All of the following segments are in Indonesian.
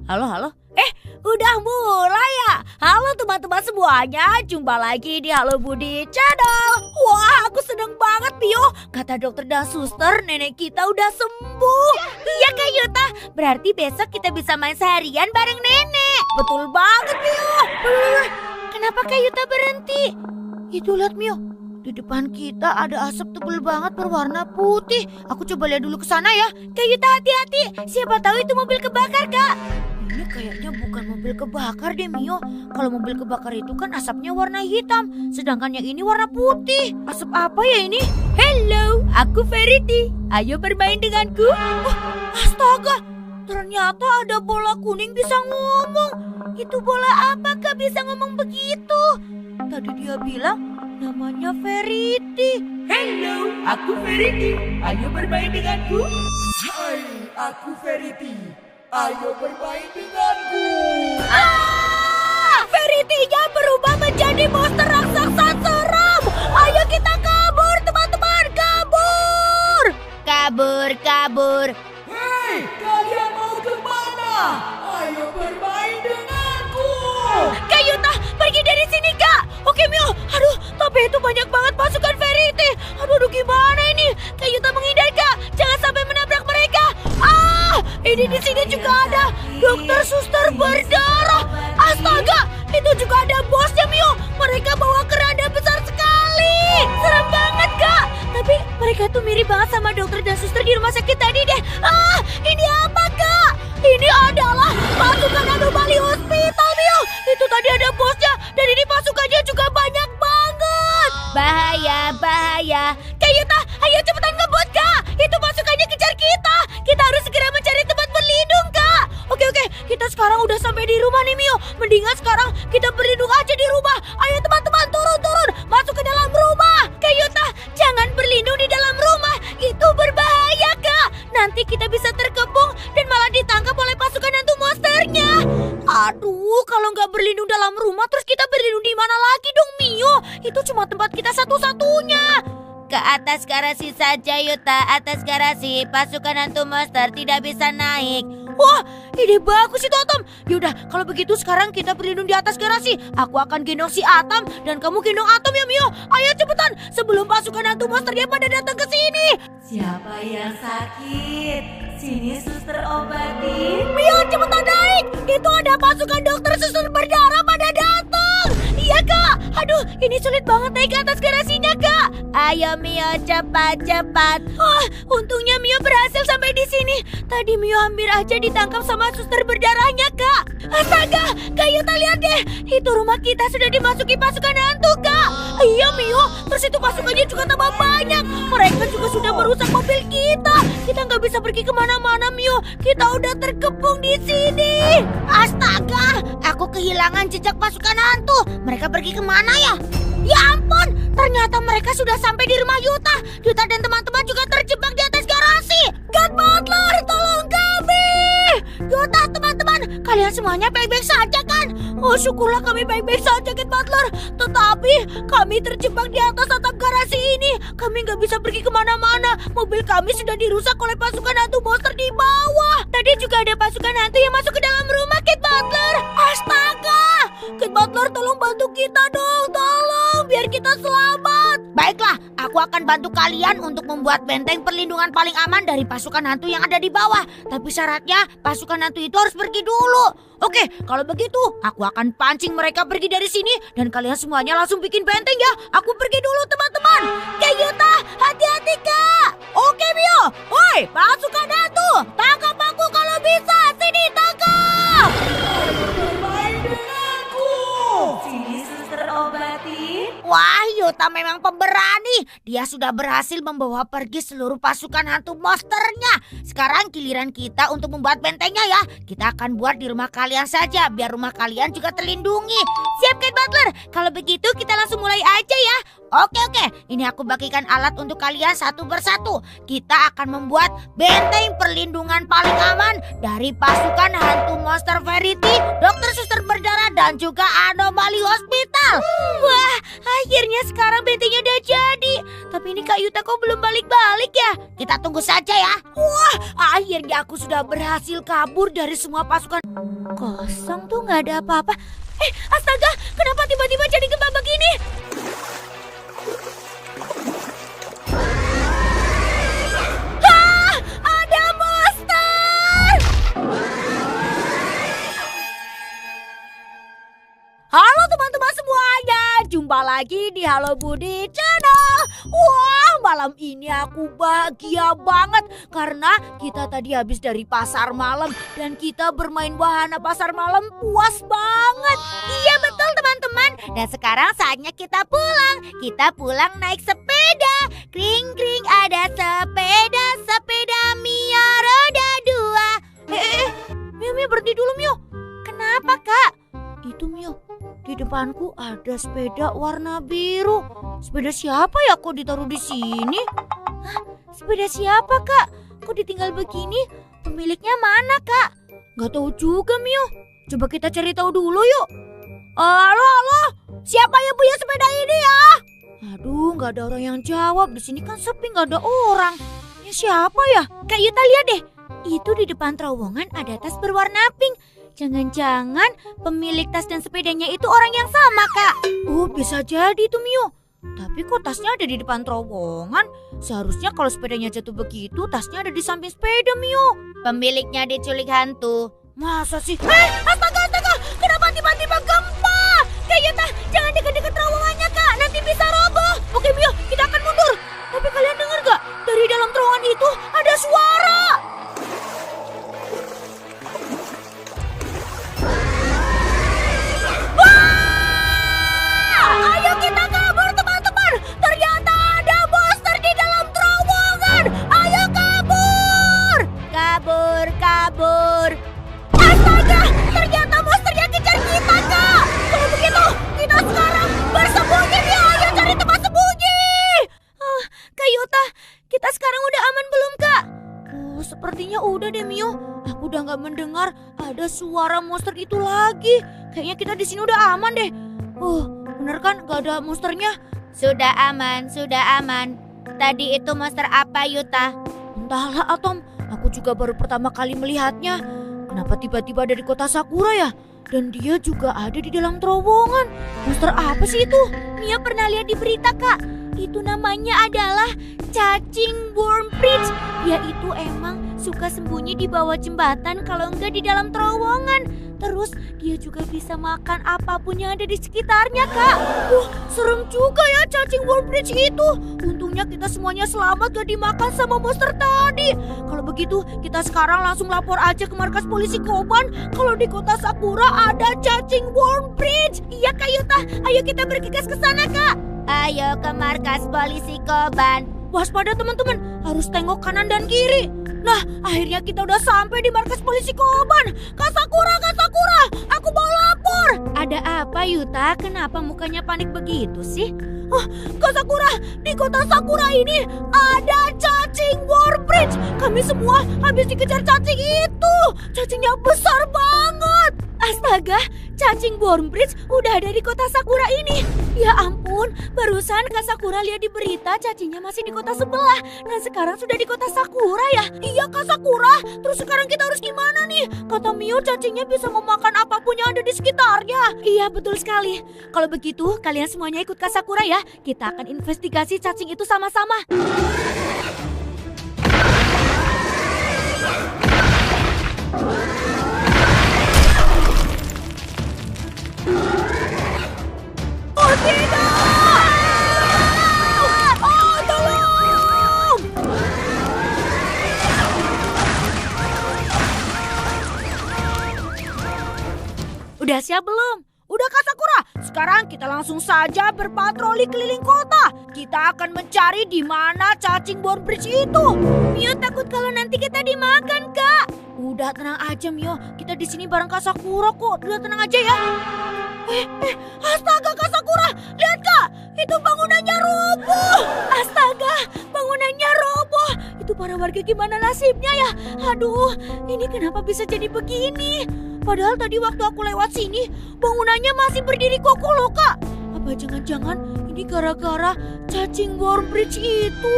Halo, halo. Udah mulai ya? Halo teman-teman semuanya, jumpa lagi di Halo Budi Channel. Wah, aku seneng banget, Mio. Kata dokter dan suster, nenek kita udah sembuh. Iya Kak Yuta, berarti besok kita bisa main seharian bareng nenek. Betul banget, Mio. Kenapa Kak Yuta berhenti? Itu lihat, Mio. Di depan kita ada asap tebal banget berwarna putih. Aku coba lihat dulu ke sana ya. Kak Yuta, hati-hati. Siapa tahu itu mobil kebakar, Kak. Ini kayaknya bukan mobil kebakar deh, Mio. Kalau mobil kebakar itu kan asapnya warna hitam, sedangkan yang ini warna putih. Asap apa ya ini? Hello, aku Verity. Ayo bermain denganku. Astaga, ternyata ada bola kuning bisa ngomong. Itu bola apa Kak bisa ngomong begitu? Tadi dia bilang namanya Verity. Hello, aku Verity. Ayo bermain denganku. Hai, aku Verity. Ayo bermain denganku. Verity-nya berubah menjadi monster raksasa seram. Ayo kita kabur, teman-teman, kabur. Kabur, kabur. Hei, kalian mau kemana? Ayo bermain denganku. Kak Yuta, pergi dari sini, Kak. Oke, Mio. Aduh, tapi itu banyak banget pasukan Verity. Aduh, gimana ini? Kak Yuta menghindar, Kak. Jangan sampai menabrak mereka. Ini di sini juga ada dokter suster berdarah. Astaga, itu juga ada bosnya, Mio. Mereka bawa keranda besar sekali. Serem banget, Kak. Tapi mereka tuh mirip banget sama dokter dan suster di rumah sakit tadi deh. Ini apa, Kak? Ini adalah pasukan anomali hospital, Mio. Itu tadi ada bosnya, dan ini pasukannya juga banyak banget. Bahaya, bahaya. Kak Yuta, ayo cepetan ngebut, Kak. Itu pasukannya kejar kita. Kita harus segera mencari tempat berlindung, Kak. Oke, kita sekarang udah sampai di rumah nih, Mio. Mendingan sekarang kita berlindung aja di rumah. Ayo teman-teman, turun. Masuk ke dalam rumah. Kak Yuta, jangan berlindung di dalam rumah. Itu berbahaya, Kak. Nanti kita bisa terkepung dan malah ditangkap oleh pasukan hantu monsternya. Aduh, kalau nggak berlindung dalam rumah, terus kita berlindung di mana lagi dong, Mio? Itu cuma tempat kita satu-satunya. Ke atas garasi saja, Yuta. Atas garasi, pasukan hantu monster tidak bisa naik. Wah, ide bagus itu, Atom. Yaudah, kalau begitu sekarang kita berlindung di atas garasi. Aku akan gendong si Atom dan kamu gendong Atom ya, Mio. Ayo cepetan, sebelum pasukan hantu monsternya pada datang ke sini. Siapa yang sakit? Sini suster obati. Mio, cepetan naik. Itu ada pasukan dokter suster berdarah pada datang. Iya, Kak. Aduh, ini sulit banget naik ke atas garasinya, Kak. Ayo, Mio, cepat. Untungnya Mio berhasil sampai di sini. Tadi Mio hampir aja ditangkap sama suster berdarahnya, Kak. Astaga, Kak Yuta lihat deh. Itu rumah kita sudah dimasuki pasukan hantu, Kak. Iya, Mio. Terus itu pasukannya juga tambah banyak. Mereka juga sudah merusak mobil kita. Kita nggak bisa pergi kemana-mana, Mio. Kita udah terkepung di sini. Astaga, aku kehilangan jejak pasukan hantu. Mereka pergi kemana ya? Ya ampun, ternyata mereka sudah sampai di rumah Yuta. Yuta dan teman-teman juga terjebak di atas garasi. God Butler, tolong kami. Yuta, teman-teman, kalian semuanya baik-baik saja kan? Oh, syukurlah kami baik-baik saja, God Butler. Tetapi kami terjebak di atas atap garasi ini. Kami nggak bisa pergi kemana-mana. Mobil kami sudah dirusak oleh pasukan hantu monster di bawah. Tadi juga ada pasukan hantu yang masuk ke dalam rumah, God Butler. Astaga, God Butler, tolong bantu kita dong, tolong, biar kita selamat. Baiklah, aku akan bantu kalian untuk membuat benteng perlindungan paling aman dari pasukan hantu yang ada di bawah. Tapi syaratnya pasukan hantu itu harus pergi dulu. Oke, kalau begitu aku akan pancing mereka pergi dari sini dan kalian semuanya langsung bikin benteng ya. Aku pergi dulu, teman-teman. Kak Yuta, hati-hati, Kak. Oke, Mio. Woi, pasukan hantu, tangkap aku kalau bisa. Sini, tangkap. Bermain denganku. Sini suster obati. Wah, Yuta memang pemberani. Dia sudah berhasil membawa pergi seluruh pasukan hantu monsternya. Sekarang giliran kita untuk membuat bentengnya ya. Kita akan buat di rumah kalian saja, biar rumah kalian juga terlindungi. Siap, Kate Butler? Kalau begitu kita langsung mulai aja ya. Oke, ini aku bagikan alat untuk kalian satu persatu. Kita akan membuat benteng perlindungan paling aman dari pasukan hantu monster Verity, dokter suster berdarah, dan juga anomali hospital. Wah, akhirnya sekarang bentengnya udah jadi. Tapi ini Kak Yuta kok belum balik-balik ya? Kita tunggu saja ya. Wah, akhirnya aku sudah berhasil kabur dari semua pasukan Kosong tuh, nggak ada apa-apa. Astaga, kenapa tiba-tiba jadi gempa begini? Ada monster! Halo teman-teman semuanya, jumpa lagi di Halo Budi Channel. Wah, malam ini aku bahagia banget karena kita tadi habis dari pasar malam dan kita bermain wahana pasar malam puas banget. Iya betul teman-teman. Dan sekarang saatnya kita pulang. Kita pulang naik sepeda. Kring kring ada sepeda, sepeda Mio roda 2. Mio berhenti dulu Mio. Kenapa kak? Itu Mio, di depanku ada sepeda warna biru. Sepeda siapa ya kok ditaruh di sini? Hah, sepeda siapa kak? Kok ditinggal begini? Pemiliknya mana kak? Gak tahu juga Mio. Coba kita cari tahu dulu yuk. Halo, siapa yang punya sepeda ini ya? Aduh, gak ada orang yang jawab. Di sini kan sepi, gak ada orang. Ini siapa ya? Kak Yuta lihat deh. Itu di depan terowongan ada tas berwarna pink. Jangan-jangan pemilik tas dan sepedanya itu orang yang sama kak. Oh bisa jadi tuh Mio. Tapi kok tasnya ada di depan terowongan? Seharusnya kalau sepedanya jatuh begitu tasnya ada di samping sepeda Mio. Pemiliknya diculik hantu. Masa sih? Astaga, kenapa tiba-tiba gempa? Kak Yuta, jangan dekat-dekat terowongannya kak, nanti bisa roboh. Oke Mio, kita akan mundur. Tapi kalian dengar gak? Dari dalam terowongan itu ada suara. Ayo kita kabur teman-teman. Ternyata ada monster di dalam terowongan. Ayo kabur. Kabur. Astaga, ternyata monsternya kejar kita kak. Kalau begitu kita sekarang bersembunyi ya. Ayo cari tempat sembunyi. Kak Yuta, kita sekarang udah aman belum kak? Sepertinya udah deh Mio. Aku udah gak mendengar ada suara monster itu lagi. Kayaknya kita di sini udah aman deh. Bener kan gak ada monsternya? Sudah aman. Tadi itu monster apa Yuta? Entahlah Atom, aku juga baru pertama kali melihatnya. Kenapa tiba-tiba dari kota Sakura ya? Dan dia juga ada di dalam terowongan. Monster apa sih itu? Mia pernah lihat di berita kak. Itu namanya adalah cacing worm bridge. Dia itu emang suka sembunyi di bawah jembatan kalau enggak di dalam terowongan. Terus dia juga bisa makan apapun yang ada di sekitarnya kak. Serem juga ya cacing worm bridge itu. Untungnya kita semuanya selamat gak dimakan sama monster tadi. Kalau begitu kita sekarang langsung lapor aja ke markas polisi Koban kalau di kota Sakura ada cacing worm bridge. Iya kak Yuta, ayo kita bergegas ke sana kak. Ayo ke markas polisi Koban. Waspada teman-teman, harus tengok kanan dan kiri. Nah, akhirnya kita udah sampai di markas polisi Koban. Kak Sakura, aku mau lapor. Ada apa Yuta? Kenapa mukanya panik begitu sih? Kak Sakura, di kota Sakura ini ada cacing worm bridge. Kami semua habis dikejar cacing itu. Cacingnya besar banget. Astaga, cacing worm bridge udah ada di kota Sakura ini. Ya ampun, barusan Kak Sakura lihat di berita cacingnya masih di kota sebelah. Dan sekarang sudah di kota Sakura ya? Iya Kak Sakura, terus sekarang kita harus gimana nih? Kata Mio cacingnya bisa memakan apapun yang ada di sekitarnya. Iya betul sekali. Kalau begitu kalian semuanya ikut Kak Sakura ya. Kita akan investigasi cacing itu sama-sama. Udah siap belum? Udah Kak Sakura, sekarang kita langsung saja berpatroli keliling kota. Kita akan mencari di mana cacing worm bridge itu. Mio takut kalau nanti kita dimakan kak. Udah tenang aja Mio, kita di sini bareng Kak Sakura kok. Udah tenang aja ya. Astaga Kak Sakura, lihat kak, itu bangunannya roboh. Astaga, bangunannya roboh. Itu para warga gimana nasibnya ya? Aduh, ini kenapa bisa jadi begini? Padahal tadi waktu aku lewat sini, bangunannya masih berdiri kokoh loh kak. Apa jangan-jangan ini gara-gara cacing worm bridge itu?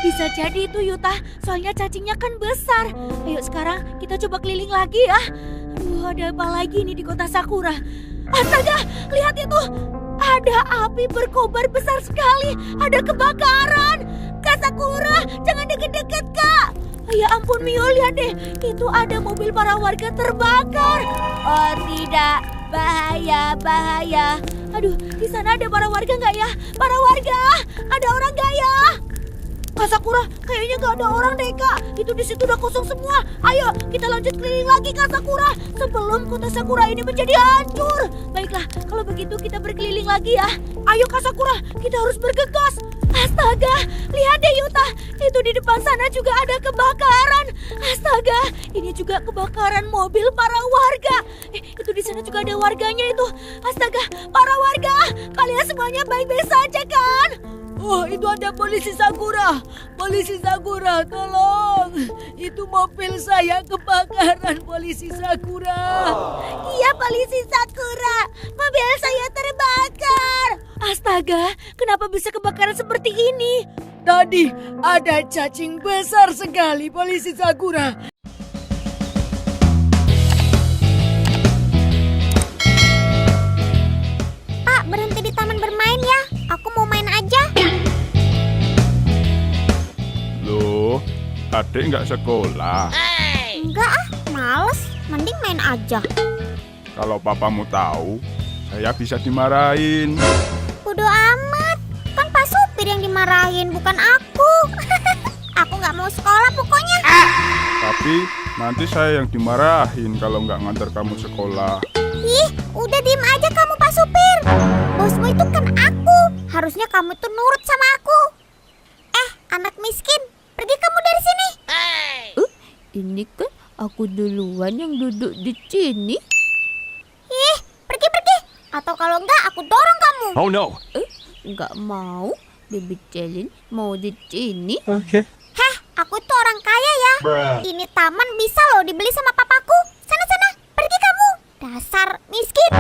Bisa jadi itu Yuta, soalnya cacingnya kan besar. Ayo sekarang kita coba keliling lagi ya. ada apa lagi nih di kota Sakura? Astaga, lihat itu. Ada api berkobar besar sekali. Ada kebakaran. Kak Sakura, jangan deket-deket, Kak. Ya ampun Mio, lihat deh. Itu ada mobil para warga terbakar. Oh tidak, bahaya, bahaya. Aduh, di sana ada para warga nggak ya? Para warga, ada orang nggak ya? Kak Sakura, kayaknya nggak ada orang deh, Kak. Itu di situ udah kosong semua. Ayo, kita lanjut keliling lagi, Kak Sakura. Sebelum kota Sakura ini menjadi hancur. Baiklah, kalau begitu kita berkeliling lagi ya. Ayo Kak Sakura, kita harus bergegas. Astaga, lihat deh Yuta. Itu di depan sana juga ada kebakaran. Astaga, ini juga kebakaran mobil para warga. Itu di sana juga ada warganya itu. Astaga, para warga, kalian semuanya baik-baik saja kan? Oh, itu ada polisi Sakura. Polisi Sakura, tolong. Itu mobil saya kebakaran, polisi Sakura. Iya, polisi Sakura. Mobil saya terbakar. Astaga, kenapa bisa kebakaran seperti ini? Tadi ada cacing besar sekali, polisi Sakura. Pak, berhenti di taman bermain ya. Aku mau main aja. Loh, adik nggak sekolah? Enggak ah, males. Mending main aja. Kalau papamu tahu, saya bisa dimarahin. Bodoh amat. Kan Pak Supir yang dimarahin, bukan aku. Aku nggak mau sekolah pokoknya. Tapi nanti saya yang dimarahin kalau nggak ngantar kamu sekolah. Ih, udah diem aja kamu Pak Supir. Bosmu itu kan aku. Harusnya kamu tuh nurut sama aku. Anak miskin, pergi kamu dari sini. Ini kan aku duluan yang duduk di sini. Ih, pergi. Atau kalau enggak, aku dorong kamu. Oh no. Nggak mau, Baby Celin mau di sini. Heh, aku tuh orang kaya ya. Ini taman bisa loh dibeli sama papaku. Sana, pergi kamu. Dasar miskin.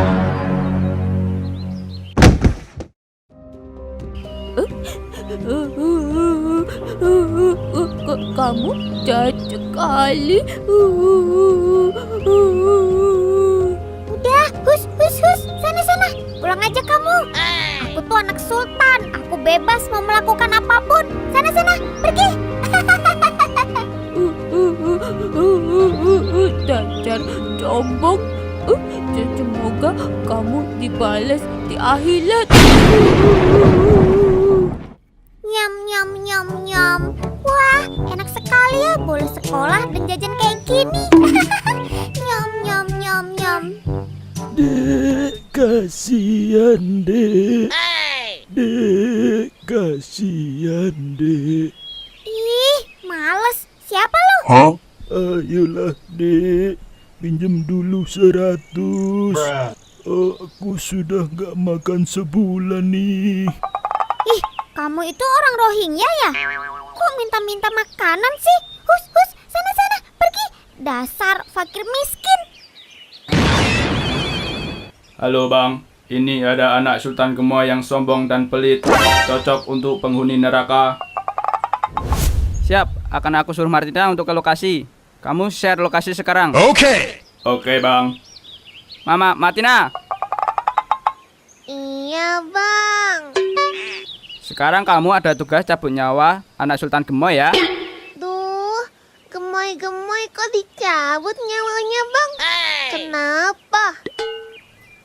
Kamu jahat sekali. Udah, hus. Sana. Pulang aja kamu. Aku tuh anak sultan. Aku bebas mau melakukan apapun. Sana, pergi. Dasar sombong. Semoga kamu dibalas di akhirat. Nyam. Wah, enak sekali ya boleh sekolah dan jajan kayak gini. Nyam. Dek, kasihan dek. Dek, kasihan dek. Ih, males. Siapa lu? Ayolah dek, pinjam dulu 100. Aku sudah gak makan sebulan nih. Ih, kamu itu orang Rohingya ya? Kok minta-minta makanan sih? Hus, sana, pergi. Dasar fakir miskin. Halo bang, ini ada anak Sultan Gemoy yang sombong dan pelit. Cocok untuk penghuni neraka. Siap, akan aku suruh Martina untuk ke lokasi. Kamu share lokasi sekarang. Oke bang. Mama, Martina. Iya bang. Sekarang kamu ada tugas cabut nyawa anak Sultan Gemoy ya. Duh, gemoy kok dicabut nyawanya bang? Kenapa?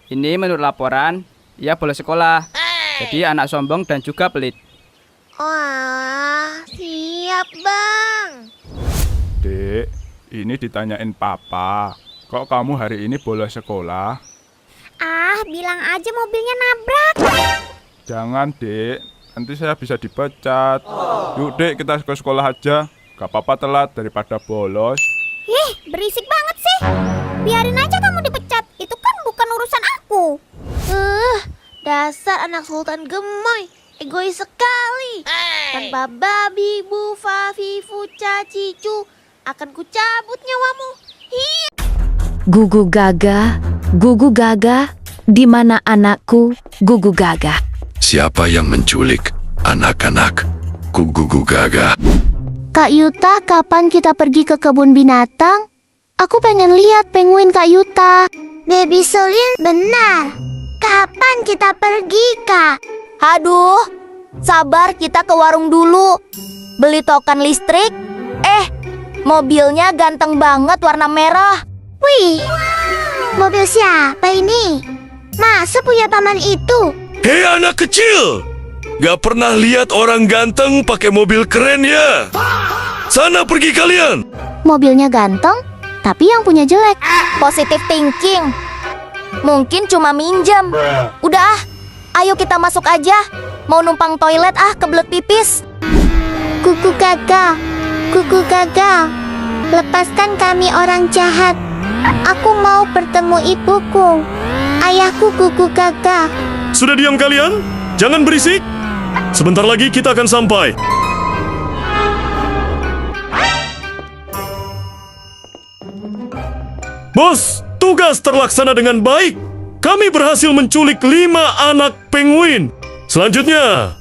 Ini menurut laporan, ia boleh sekolah. Jadi anak sombong dan juga pelit. Wah, siap bang. Dek, ini ditanyain papa. Kok kamu hari ini boleh sekolah? Ah, bilang aja mobilnya nabrak. Jangan dek, nanti saya bisa dipecat. Yuk dek, kita ke sekolah aja. Gak apa-apa telat daripada bolos. Ih, berisik banget sih. Biarin aja kamu dipecat. Itu kan bukan urusan aku. Dasar anak Sultan Gemoy. Egois sekali. Tanpa babi, bu, fafi, fuca, cicu, akan kucabut nyawamu. Gugu gaga, di mana anakku? Gugu gaga. Siapa yang menculik anak-anak? Gugu gaga. Kak Yuta, kapan kita pergi ke kebun binatang? Aku pengen lihat penguin Kak Yuta. Baby Selin benar. Kapan kita pergi, Kak? Aduh, sabar, kita ke warung dulu. Beli token listrik. Mobilnya ganteng banget warna merah. Wih, mobil siapa ini? Masa punya paman itu? Hei anak kecil, gak pernah lihat orang ganteng pakai mobil keren ya? Sana pergi kalian. Mobilnya ganteng, tapi yang punya jelek. Positive thinking. Mungkin cuma minjem. Udah ayo kita masuk aja. Mau numpang toilet kebelet pipis. Kuku kakak, lepaskan kami orang jahat. Aku mau bertemu ibuku. Ayahku kuku kakak. Sudah diam kalian? Jangan berisik. Sebentar lagi kita akan sampai. Bos, tugas terlaksana dengan baik. Kami berhasil menculik 5 anak penguin. Selanjutnya,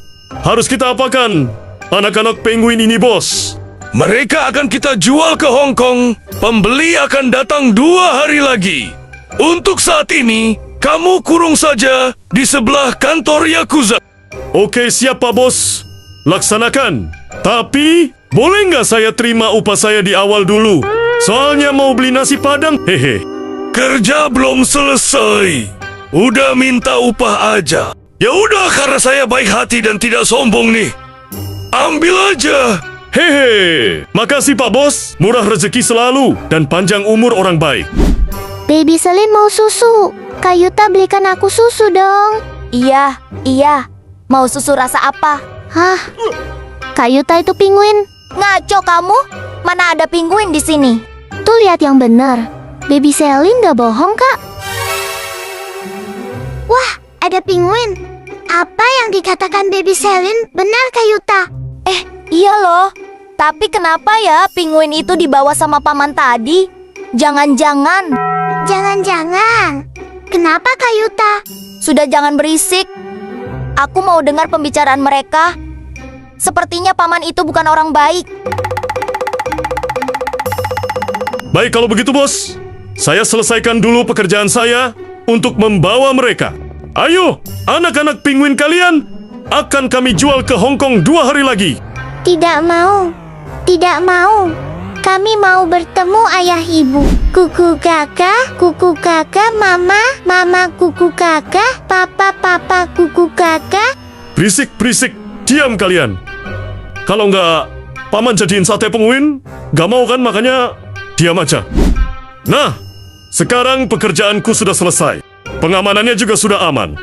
harus kita apakan anak-anak penguin ini, bos? Mereka akan kita jual ke Hong Kong. Pembeli akan datang 2 hari lagi. Untuk saat ini, kamu kurung saja di sebelah kantor Yakuza. Oke, siap Pak Bos. Laksanakan. Tapi, boleh nggak saya terima upah saya di awal dulu? Soalnya mau beli nasi padang, hehe. Kerja belum selesai. Udah minta upah aja. Ya udah, karena saya baik hati dan tidak sombong nih. Ambil aja. Hehe. Makasih Pak Bos. Murah rezeki selalu dan panjang umur orang baik. Baby Selin mau susu. Kak Yuta belikan aku susu dong. Iya. Mau susu rasa apa? Hah? Kak Yuta itu penguin. Ngaco kamu? Mana ada penguin di sini? Tuh lihat yang benar. Baby Selin gak bohong, Kak. Wah, ada penguin. Apa yang dikatakan Baby Selin benar, Kak Yuta? Iya loh. Tapi kenapa ya penguin itu dibawa sama paman tadi? Jangan-jangan. Kenapa, Kak Yuta? Sudah jangan berisik. Aku mau dengar pembicaraan mereka. Sepertinya paman itu bukan orang baik. Baik kalau begitu bos. Saya selesaikan dulu pekerjaan saya untuk membawa mereka. Ayo, anak-anak penguin kalian akan kami jual ke Hong Kong 2 hari lagi. Tidak mau. Kami mau bertemu ayah ibu. Kuku kakak, mama kuku kakak, papa kuku kakak. Berisik, diam kalian. Kalau nggak, paman jadiin sate penguin. Nggak mau kan, makanya diam aja. Nah, sekarang pekerjaanku sudah selesai. Pengamanannya juga sudah aman.